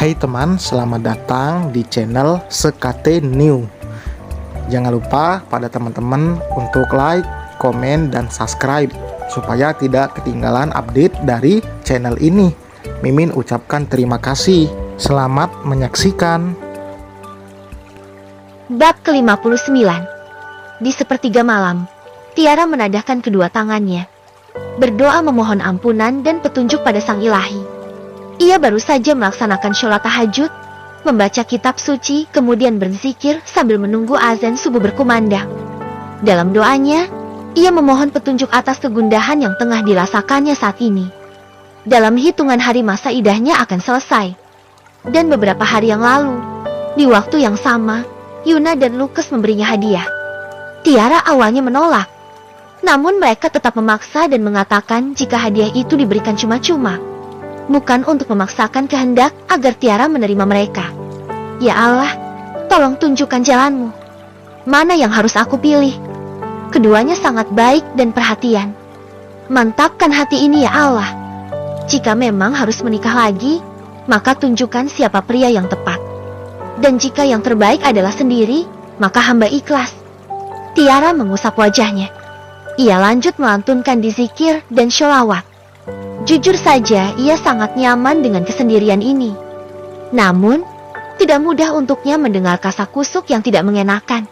Hai teman, selamat datang di channel Sekate New. Jangan lupa pada teman-teman untuk like, komen, dan subscribe supaya tidak ketinggalan update dari channel ini. Mimin ucapkan terima kasih. Selamat menyaksikan. Bab ke-59. Di sepertiga malam, Tiara menadahkan kedua tangannya, berdoa memohon ampunan dan petunjuk pada Sang Ilahi. Ia baru saja melaksanakan sholat tahajud, membaca kitab suci, kemudian berzikir sambil menunggu azan subuh berkumandang. Dalam doanya, ia memohon petunjuk atas kegundahan yang tengah dirasakannya saat ini. Dalam hitungan hari masa idahnya akan selesai. Dan beberapa hari yang lalu, di waktu yang sama, Yuna dan Lukas memberinya hadiah. Tiara awalnya menolak, namun mereka tetap memaksa dan mengatakan jika hadiah itu diberikan cuma-cuma, bukan untuk memaksakan kehendak agar Tiara menerima mereka. Ya Allah, tolong tunjukkan jalanmu. Mana yang harus aku pilih? Keduanya sangat baik dan perhatian. Mantapkan hati ini ya Allah. Jika memang harus menikah lagi, maka tunjukkan siapa pria yang tepat. Dan jika yang terbaik adalah sendiri, maka hamba ikhlas. Tiara mengusap wajahnya. Ia lanjut melantunkan dzikir dan sholawat. Jujur saja, ia sangat nyaman dengan kesendirian ini. Namun, tidak mudah untuknya mendengar kasakusuk yang tidak mengenakan.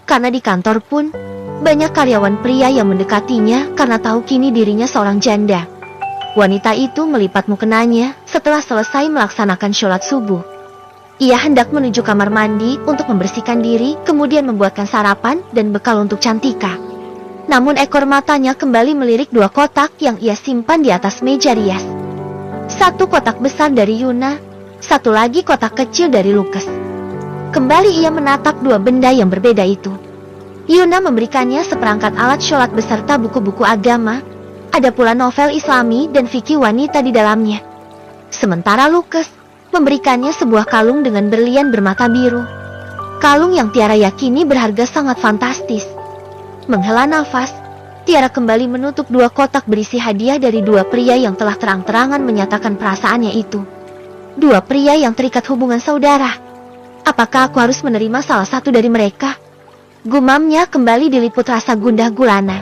Karena di kantor pun, banyak karyawan pria yang mendekatinya karena tahu kini dirinya seorang janda. Wanita itu melipat mukenanya setelah selesai melaksanakan sholat subuh. Ia hendak menuju kamar mandi untuk membersihkan diri, kemudian membuatkan sarapan dan bekal untuk Cantika. Namun ekor matanya kembali melirik dua kotak yang ia simpan di atas meja rias. Satu kotak besar dari Yuna, satu lagi kotak kecil dari Lukas. Kembali ia menatap dua benda yang berbeda itu. Yuna memberikannya seperangkat alat sholat beserta buku-buku agama, ada pula novel Islami dan fikih wanita di dalamnya. Sementara Lukas memberikannya sebuah kalung dengan berlian bermata biru. Kalung yang Tiara yakini berharga sangat fantastis. Menghela nafas, Tiara kembali menutup dua kotak berisi hadiah dari dua pria yang telah terang-terangan menyatakan perasaannya itu. Dua pria yang terikat hubungan saudara. Apakah aku harus menerima salah satu dari mereka? Gumamnya kembali diliput rasa gundah gulana.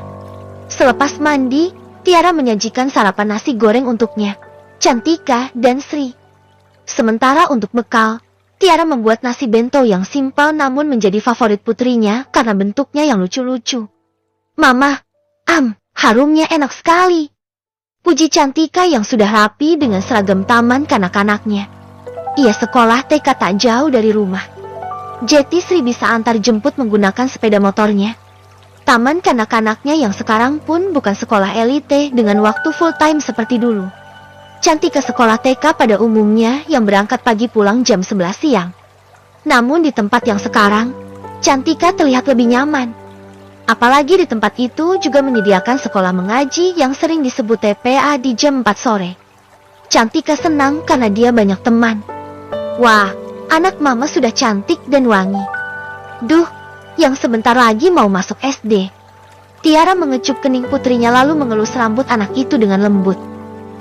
Selepas mandi, Tiara menyajikan sarapan nasi goreng untuknya, Cantika, dan Sri. Sementara untuk bekal, Tiara membuat nasi bento yang simpel namun menjadi favorit putrinya karena bentuknya yang lucu-lucu. Mama, harumnya enak sekali. Puji Cantika yang sudah rapi dengan seragam taman kanak-kanaknya. Ia sekolah TK tak jauh dari rumah. Jadi Sri bisa antar jemput menggunakan sepeda motornya. Taman kanak-kanaknya yang sekarang pun bukan sekolah elite dengan waktu full time seperti dulu. Cantika sekolah TK pada umumnya yang berangkat pagi pulang jam 11 siang. Namun di tempat yang sekarang, Cantika terlihat lebih nyaman. Apalagi di tempat itu juga menyediakan sekolah mengaji yang sering disebut TPA di jam 4 sore. Cantika senang karena dia banyak teman. Wah, anak mama sudah cantik dan wangi. Duh, yang sebentar lagi mau masuk SD. Tiara mengecup kening putrinya lalu mengelus rambut anak itu dengan lembut.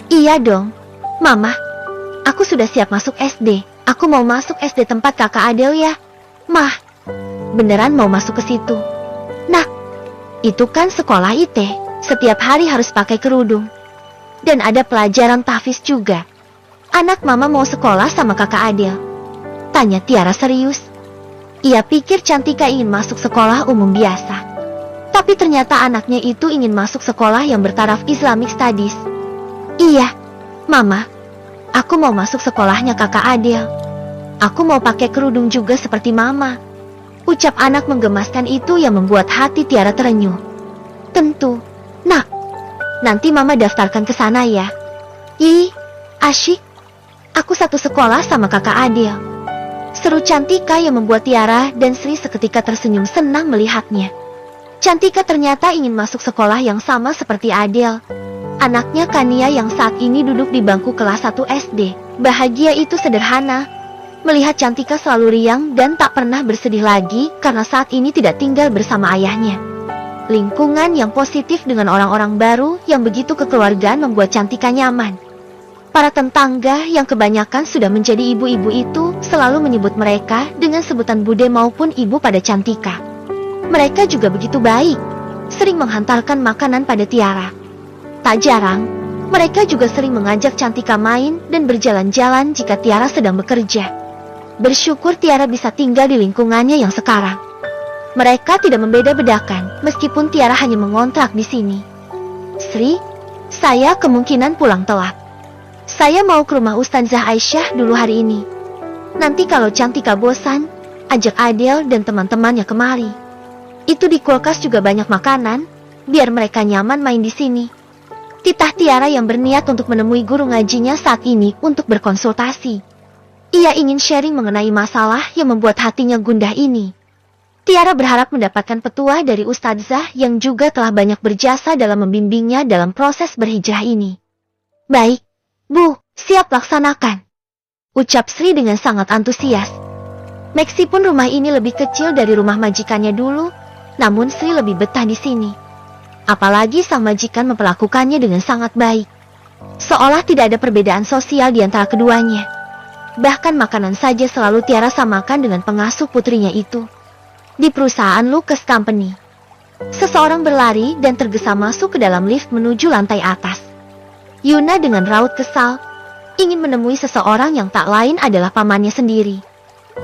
Iya dong, Mama. Aku sudah siap masuk SD. Aku mau masuk SD tempat kakak Adel ya. Mah, beneran mau masuk ke situ? Nah, itu kan sekolah IT. Setiap hari harus pakai kerudung. Dan ada pelajaran tahfiz juga. Anak Mama mau sekolah sama kakak Adel. Tanya Tiara serius. Ia pikir Cantika ingin masuk sekolah umum biasa. Tapi ternyata anaknya itu ingin masuk sekolah yang bertaraf Islamic Studies. Iya, Mama. Aku mau masuk sekolahnya kakak Adel. Aku mau pakai kerudung juga seperti Mama. Ucap anak menggemaskan itu yang membuat hati Tiara terenyuh. Tentu. Nak, nanti Mama daftarkan ke sana ya. Ih, asyik. Aku satu sekolah sama kakak Adel. Seru Cantika yang membuat Tiara dan Sri seketika tersenyum senang melihatnya. Cantika ternyata ingin masuk sekolah yang sama seperti Adel. Anaknya Kania yang saat ini duduk di bangku kelas 1 SD. Bahagia itu sederhana. Melihat Cantika selalu riang dan tak pernah bersedih lagi karena saat ini tidak tinggal bersama ayahnya. Lingkungan yang positif dengan orang-orang baru yang begitu kekeluargaan membuat Cantika nyaman. Para tetangga yang kebanyakan sudah menjadi ibu-ibu itu selalu menyebut mereka dengan sebutan Bude maupun Ibu pada Cantika. Mereka juga begitu baik, sering menghantarkan makanan pada Tiara. Tak jarang, mereka juga sering mengajak Cantika main dan berjalan-jalan jika Tiara sedang bekerja. Bersyukur Tiara bisa tinggal di lingkungannya yang sekarang. Mereka tidak membeda-bedakan meskipun Tiara hanya mengontrak di sini. Sri, saya kemungkinan pulang telat. Saya mau ke rumah Ustazah Aisyah dulu hari ini. Nanti kalau Cantika bosan, ajak Adel dan teman-temannya kemari. Itu di kulkas juga banyak makanan, biar mereka nyaman main di sini. Titah Tiara yang berniat untuk menemui guru ngajinya saat ini untuk berkonsultasi. Ia ingin sharing mengenai masalah yang membuat hatinya gundah ini. Tiara berharap mendapatkan petuah dari Ustazah yang juga telah banyak berjasa dalam membimbingnya dalam proses berhijrah ini. Baik, Bu, siap laksanakan, ucap Sri dengan sangat antusias. Meskipun rumah ini lebih kecil dari rumah majikannya dulu, namun Sri lebih betah di sini. Apalagi sang majikan memperlakukannya dengan sangat baik. Seolah tidak ada perbedaan sosial di antara keduanya. Bahkan makanan saja selalu Tiara samakan dengan pengasuh putrinya itu. Di perusahaan Lucas Company, seseorang berlari dan tergesa masuk ke dalam lift menuju lantai atas. Yuna dengan raut kesal, ingin menemui seseorang yang tak lain adalah pamannya sendiri.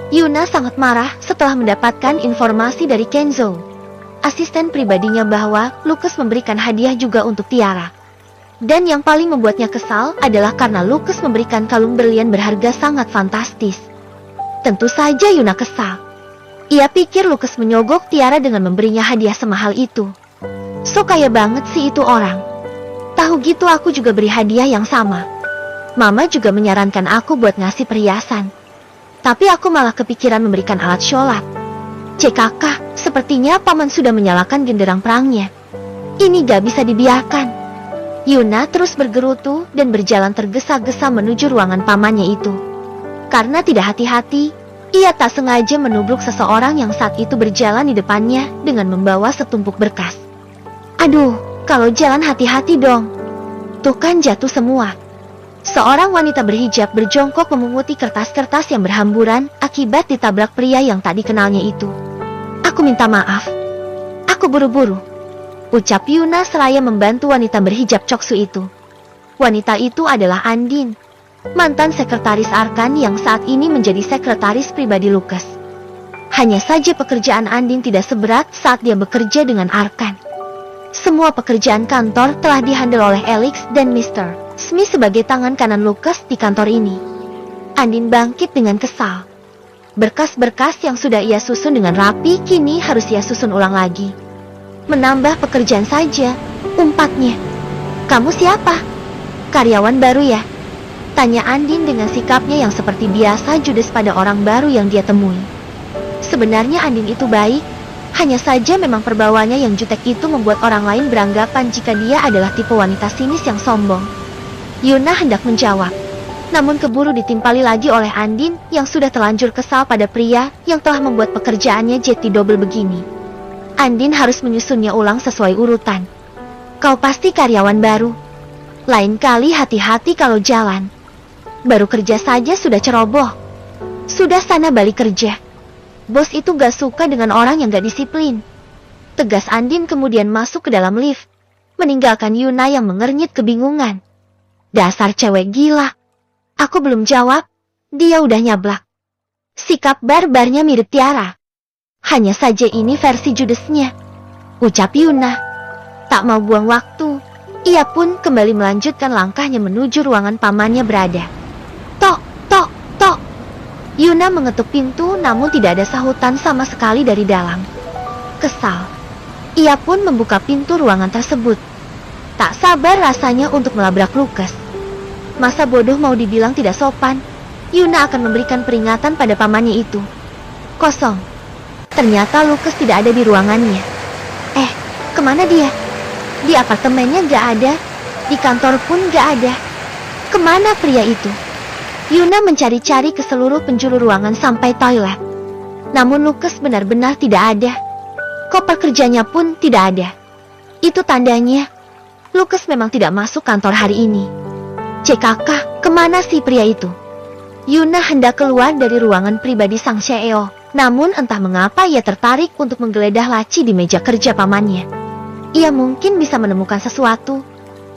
Yuna sangat marah setelah mendapatkan informasi dari Kenzo, asisten pribadinya, bahwa Lucas memberikan hadiah juga untuk Tiara. Dan yang paling membuatnya kesal adalah karena Lucas memberikan kalung berlian berharga sangat fantastis. Tentu saja Yuna kesal. Ia pikir Lucas menyogok Tiara dengan memberinya hadiah semahal itu. So kaya banget sih itu orang. Tahu gitu aku juga beri hadiah yang sama. Mama juga menyarankan aku buat ngasih perhiasan. Tapi aku malah kepikiran memberikan alat sholat. CKK, sepertinya paman sudah menyalakan genderang perangnya. Ini gak bisa dibiarkan. Yuna terus bergerutu dan berjalan tergesa-gesa menuju ruangan pamannya itu. Karena tidak hati-hati, ia tak sengaja menubruk seseorang yang saat itu berjalan di depannya dengan membawa setumpuk berkas. Aduh, kalau jalan hati-hati dong. Tuh kan jatuh semua. Seorang wanita berhijab berjongkok memunguti kertas-kertas yang berhamburan akibat ditabrak pria yang tak dikenalnya itu. Aku minta maaf. Aku buru-buru, ucap Yuna seraya membantu wanita berhijab coksu itu. Wanita itu adalah Andin, mantan sekretaris Arkan yang saat ini menjadi sekretaris pribadi Lucas. Hanya saja pekerjaan Andin tidak seberat saat dia bekerja dengan Arkan. Semua pekerjaan kantor telah dihandle oleh Alex dan Mr. Smith sebagai tangan kanan Lucas di kantor ini. Andin bangkit dengan kesal. Berkas-berkas yang sudah ia susun dengan rapi kini harus ia susun ulang lagi. Menambah pekerjaan saja, umpatnya. Kamu siapa? Karyawan baru ya? Tanya Andin dengan sikapnya yang seperti biasa judes pada orang baru yang dia temui. Sebenarnya Andin itu baik, hanya saja memang perbawaannya yang jutek itu membuat orang lain beranggapan jika dia adalah tipe wanita sinis yang sombong. Yuna hendak menjawab, namun keburu ditimpali lagi oleh Andin yang sudah terlanjur kesal pada pria yang telah membuat pekerjaannya jadi double begini. Andin harus menyusunnya ulang sesuai urutan. Kau pasti karyawan baru. Lain kali hati-hati kalau jalan. Baru kerja saja sudah ceroboh. Sudah sana balik kerja. Bos itu gak suka dengan orang yang gak disiplin. Tegas Andin kemudian masuk ke dalam lift, meninggalkan Yuna yang mengernyit kebingungan. Dasar cewek gila. Aku belum jawab, dia udah nyablak. Sikap barbarnya mirip Tiara. Hanya saja ini versi judesnya, ucap Yuna. Tak mau buang waktu, ia pun kembali melanjutkan langkahnya menuju ruangan pamannya berada. Tok, tok, tok. Yuna mengetuk pintu namun tidak ada sahutan sama sekali dari dalam. Kesal, ia pun membuka pintu ruangan tersebut. Tak sabar rasanya untuk melabrak Lucas. Masa bodoh mau dibilang tidak sopan, Yuna akan memberikan peringatan pada pamannya itu. Kosong. Ternyata Lucas tidak ada di ruangannya. Kemana dia? Di apartemennya gak ada, di kantor pun gak ada. Kemana pria itu? Yuna mencari-cari ke seluruh penjuru ruangan sampai toilet. Namun Lucas benar-benar tidak ada. Koper kerjanya pun tidak ada. Itu tandanya Lucas memang tidak masuk kantor hari ini. CKK, Kemana si pria itu? Yuna hendak keluar dari ruangan pribadi Sang Sheo, namun entah mengapa ia tertarik untuk menggeledah laci di meja kerja pamannya. Ia mungkin bisa menemukan sesuatu,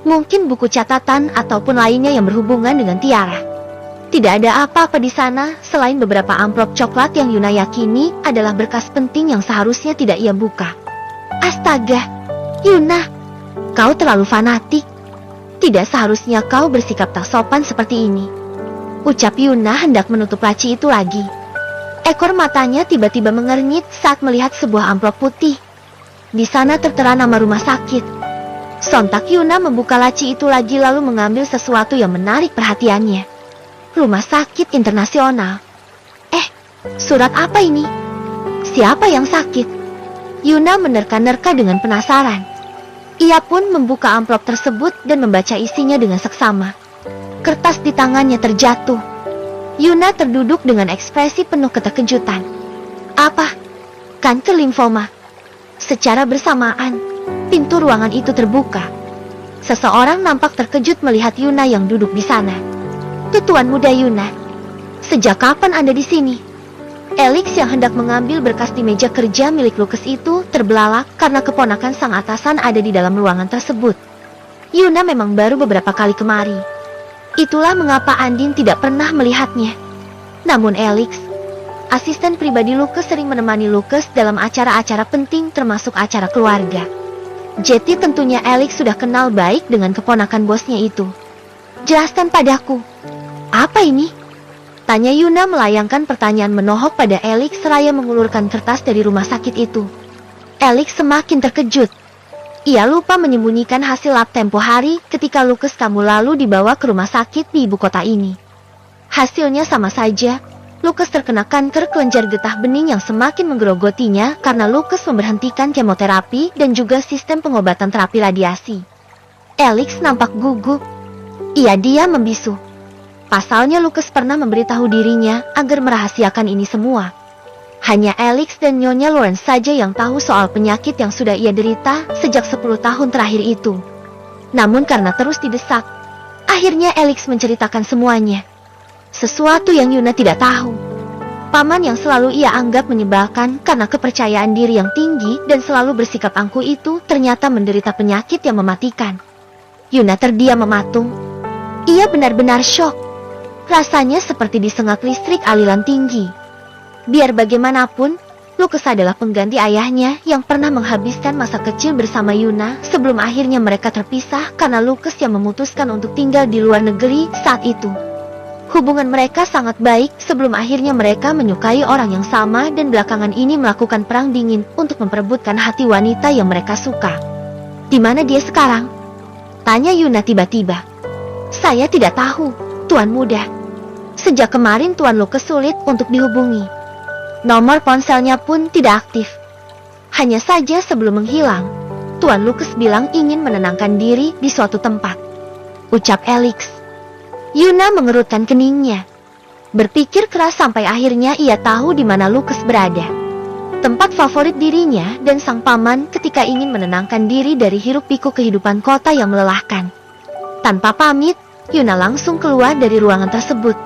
mungkin buku catatan ataupun lainnya yang berhubungan dengan Tiara. Tidak ada apa-apa di sana selain beberapa amplop coklat yang Yuna yakini adalah berkas penting yang seharusnya tidak ia buka. Astaga, Yuna, kau terlalu fanatik. Tidak seharusnya kau bersikap tak sopan seperti ini. Ucap Yuna hendak menutup laci itu lagi. Ekor matanya tiba-tiba mengernyit saat melihat sebuah amplop putih. Di sana tertera nama rumah sakit. Sontak Yuna membuka laci itu lagi lalu mengambil sesuatu yang menarik perhatiannya. Rumah sakit internasional. Surat apa ini? Siapa yang sakit? Yuna menerka-nerka dengan penasaran. Ia pun membuka amplop tersebut dan membaca isinya dengan seksama. Kertas di tangannya terjatuh. Yuna terduduk dengan ekspresi penuh keterkejutan. Apa? Kanker limfoma. Secara bersamaan, pintu ruangan itu terbuka. Seseorang nampak terkejut melihat Yuna yang duduk di sana. Tuan muda Yuna, sejak kapan Anda di sini? Elix yang hendak mengambil berkas di meja kerja milik Lucas itu terbelalak karena keponakan sang atasan ada di dalam ruangan tersebut. Yuna memang baru beberapa kali kemari. Itulah mengapa Andin tidak pernah melihatnya. Namun Elix, asisten pribadi Lucas, sering menemani Lucas dalam acara-acara penting termasuk acara keluarga. Jadi tentunya Elix sudah kenal baik dengan keponakan bosnya itu. Jelaskan padaku, apa ini? Tanya Yuna melayangkan pertanyaan menohok pada Elix seraya mengulurkan kertas dari rumah sakit itu. Elix semakin terkejut. Ia lupa menyembunyikan hasil lab tempo hari ketika Lucas tamu lalu dibawa ke rumah sakit di ibu kota ini. Hasilnya sama saja, Lucas terkena kanker kelenjar getah bening yang semakin menggerogotinya karena Lucas memberhentikan kemoterapi dan juga sistem pengobatan terapi radiasi. Elix nampak gugup. Ia diam membisu. Pasalnya Lucas pernah memberitahu dirinya agar merahasiakan ini semua. Hanya Elix dan Nyonya Lawrence saja yang tahu soal penyakit yang sudah ia derita sejak 10 tahun terakhir itu. Namun karena terus didesak, akhirnya Elix menceritakan semuanya. Sesuatu yang Yuna tidak tahu. Paman yang selalu ia anggap menyebalkan karena kepercayaan diri yang tinggi dan selalu bersikap angkuh itu ternyata menderita penyakit yang mematikan. Yuna terdiam mematung. Ia benar-benar syok. Rasanya seperti disengat listrik aliran tinggi. Biar bagaimanapun, Lucas adalah pengganti ayahnya yang pernah menghabiskan masa kecil bersama Yuna sebelum akhirnya mereka terpisah karena Lucas yang memutuskan untuk tinggal di luar negeri saat itu. Hubungan mereka sangat baik sebelum akhirnya mereka menyukai orang yang sama dan belakangan ini melakukan perang dingin untuk memperebutkan hati wanita yang mereka suka. Di mana dia sekarang? Tanya Yuna tiba-tiba. Saya tidak tahu, Tuan Muda. Sejak kemarin Tuan Lucas sulit untuk dihubungi. Nomor ponselnya pun tidak aktif. Hanya saja sebelum menghilang, Tuan Lucas bilang ingin menenangkan diri di suatu tempat. Ucap Elix. Yuna mengerutkan keningnya. Berpikir keras sampai akhirnya ia tahu di mana Lucas berada. Tempat favorit dirinya dan sang paman ketika ingin menenangkan diri dari hiruk-pikuk kehidupan kota yang melelahkan. Tanpa pamit, Yuna langsung keluar dari ruangan tersebut.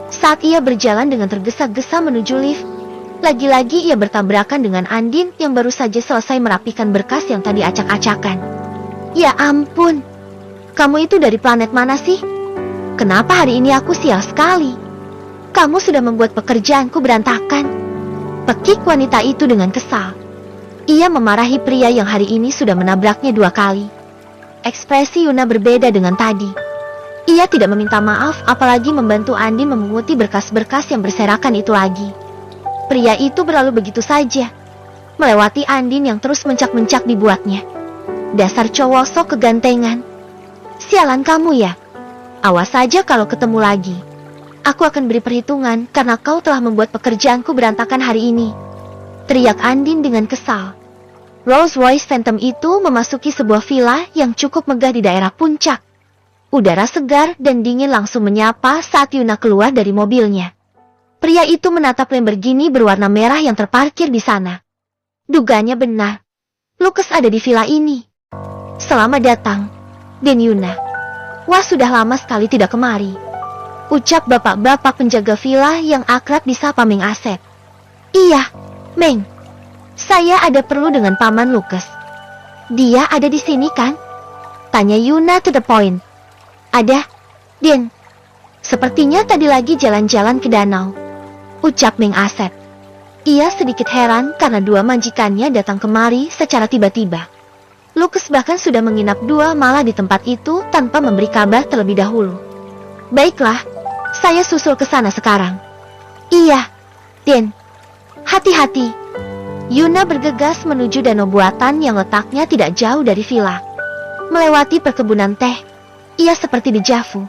Saat ia berjalan dengan tergesa-gesa menuju lift, lagi-lagi ia bertabrakan dengan Andin yang baru saja selesai merapikan berkas yang tadi acak-acakan. Ya ampun, kamu itu dari planet mana sih? Kenapa hari ini aku sial sekali? Kamu sudah membuat pekerjaanku berantakan. Pekik wanita itu dengan kesal. Ia memarahi pria yang hari ini sudah menabraknya 2 kali. Ekspresi Yuna berbeda dengan tadi. Ia tidak meminta maaf apalagi membantu Andin memunguti berkas-berkas yang berserakan itu lagi. Pria itu berlalu begitu saja, melewati Andin yang terus mencak-mencak dibuatnya. Dasar cowok sok kegantengan. Sialan kamu ya. Awas saja kalau ketemu lagi. Aku akan beri perhitungan karena kau telah membuat pekerjaanku berantakan hari ini. Teriak Andin dengan kesal. Rolls-Royce Phantom itu memasuki sebuah villa yang cukup megah di daerah puncak. Udara segar dan dingin langsung menyapa saat Yuna keluar dari mobilnya. Pria itu menatap Lamborghini berwarna merah yang terparkir di sana. Dugaannya benar. Lucas ada di villa ini. Selamat datang, Den Yuna. Wah, sudah lama sekali tidak kemari. Ucap bapak-bapak penjaga villa yang akrab disapa Meng Asep. Iya, Meng. Saya ada perlu dengan Paman Lukas. Dia ada di sini kan? Tanya Yuna to the point. Ada, Din. Sepertinya tadi lagi jalan-jalan ke danau. Ucap Meng Asep. Ia sedikit heran karena dua majikannya datang kemari secara tiba-tiba. Lukas bahkan sudah menginap 2 malam di tempat itu tanpa memberi kabar terlebih dahulu. Baiklah, saya susul ke sana sekarang. Iya, Din. Hati-hati. Yuna bergegas menuju danau buatan yang letaknya tidak jauh dari villa. Melewati perkebunan teh, ia seperti dejavu.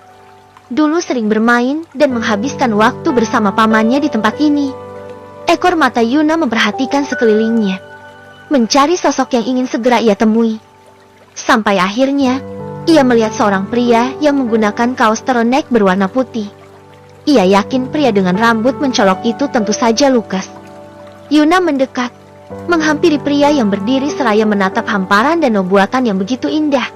Dulu sering bermain dan menghabiskan waktu bersama pamannya di tempat ini. Ekor mata Yuna memperhatikan sekelilingnya, mencari sosok yang ingin segera ia temui. Sampai akhirnya, ia melihat seorang pria yang menggunakan kaos turtleneck berwarna putih. Ia yakin pria dengan rambut mencolok itu tentu saja Lukas. Yuna mendekat, menghampiri pria yang berdiri seraya menatap hamparan danau buatan yang begitu indah.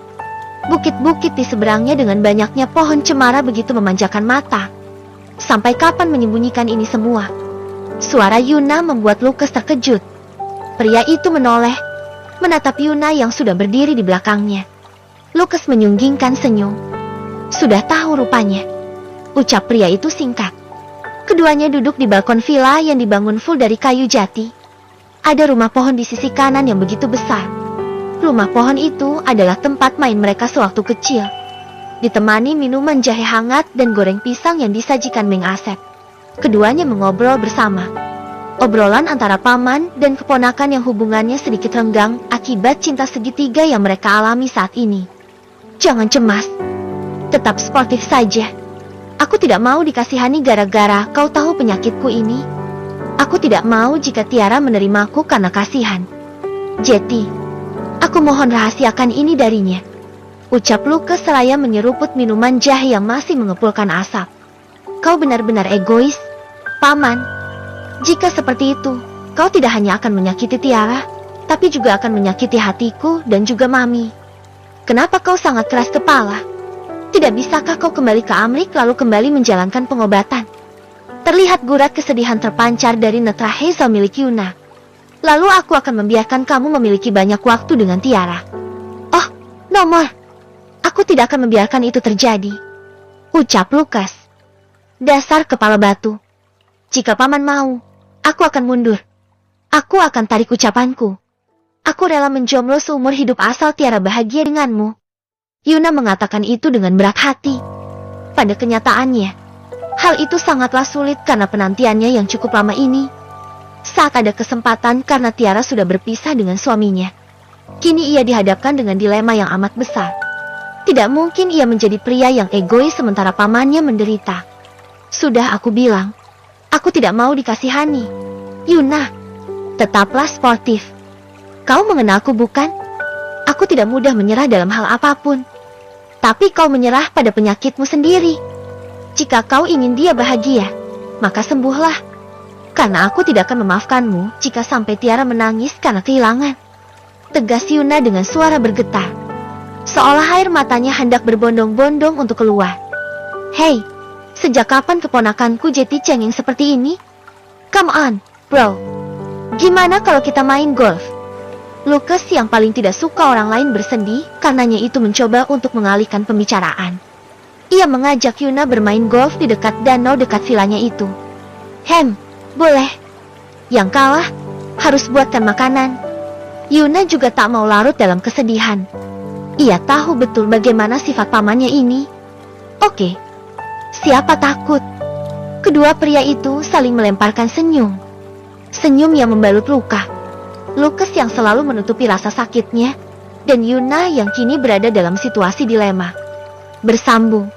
Bukit-bukit di seberangnya dengan banyaknya pohon cemara begitu memanjakan mata. Sampai kapan menyembunyikan ini semua? Suara Yuna membuat Lukas terkejut. Pria itu menoleh, menatap Yuna yang sudah berdiri di belakangnya. Lukas menyunggingkan senyum. Sudah tahu rupanya. Ucap pria itu singkat. Keduanya duduk di balkon villa yang dibangun full dari kayu jati. Ada rumah pohon di sisi kanan yang begitu besar. Rumah pohon itu adalah tempat main mereka sewaktu kecil. Ditemani minuman jahe hangat dan goreng pisang yang disajikan Meng Asep. Keduanya mengobrol bersama. Obrolan antara paman dan keponakan yang hubungannya sedikit renggang akibat cinta segitiga yang mereka alami saat ini. Jangan cemas. Tetap sportif saja. Aku tidak mau dikasihani gara-gara kau tahu penyakitku ini. Aku tidak mau jika Tiara menerimaku karena kasihan. Jetty, aku mohon rahasiakan ini darinya. Ucap Lukas seraya menyeruput minuman jahe yang masih mengepulkan asap. Kau benar-benar egois, Paman. Jika seperti itu, kau tidak hanya akan menyakiti Tiara, tapi juga akan menyakiti hatiku dan juga Mami. Kenapa kau sangat keras kepala? Tidak bisakah kau kembali ke Amrik lalu kembali menjalankan pengobatan? Terlihat gurat kesedihan terpancar dari netra Hazel milik Yuna. Lalu aku akan membiarkan kamu memiliki banyak waktu dengan Tiara. Oh, no more. Aku tidak akan membiarkan itu terjadi. Ucap Lukas. Dasar kepala batu. Jika Paman mau, aku akan mundur. Aku akan tarik ucapanku. Aku rela menjomblo seumur hidup asal Tiara bahagia denganmu. Yuna mengatakan itu dengan berat hati. Pada kenyataannya, hal itu sangatlah sulit karena penantiannya yang cukup lama ini. Saat ada kesempatan karena Tiara sudah berpisah dengan suaminya, kini ia dihadapkan dengan dilema yang amat besar. Tidak mungkin ia menjadi pria yang egois sementara pamannya menderita. Sudah aku bilang, aku tidak mau dikasihani. Yuna, tetaplah sportif. Kau mengenalku bukan? Aku tidak mudah menyerah dalam hal apapun. Tapi kau menyerah pada penyakitmu sendiri. Jika kau ingin dia bahagia, maka sembuhlah. Karena aku tidak akan memaafkanmu jika sampai Tiara menangis karena kehilangan. Tegas Yuna dengan suara bergetar. Seolah air matanya hendak berbondong-bondong untuk keluar. Hei, sejak kapan keponakanku Jetty cengeng seperti ini? Come on, bro. Gimana kalau kita main golf? Lukas yang paling tidak suka orang lain bersedih, karenanya itu mencoba untuk mengalihkan pembicaraan. Ia mengajak Yuna bermain golf di dekat danau dekat vilanya itu. Boleh. Yang kalah, harus buatkan makanan. Yuna juga tak mau larut dalam kesedihan. Ia tahu betul bagaimana sifat pamannya ini. Oke, siapa takut? Kedua pria itu saling melemparkan senyum. Senyum yang membalut luka. Lukas yang selalu menutupi rasa sakitnya, dan Yuna yang kini berada dalam situasi dilema. Bersambung.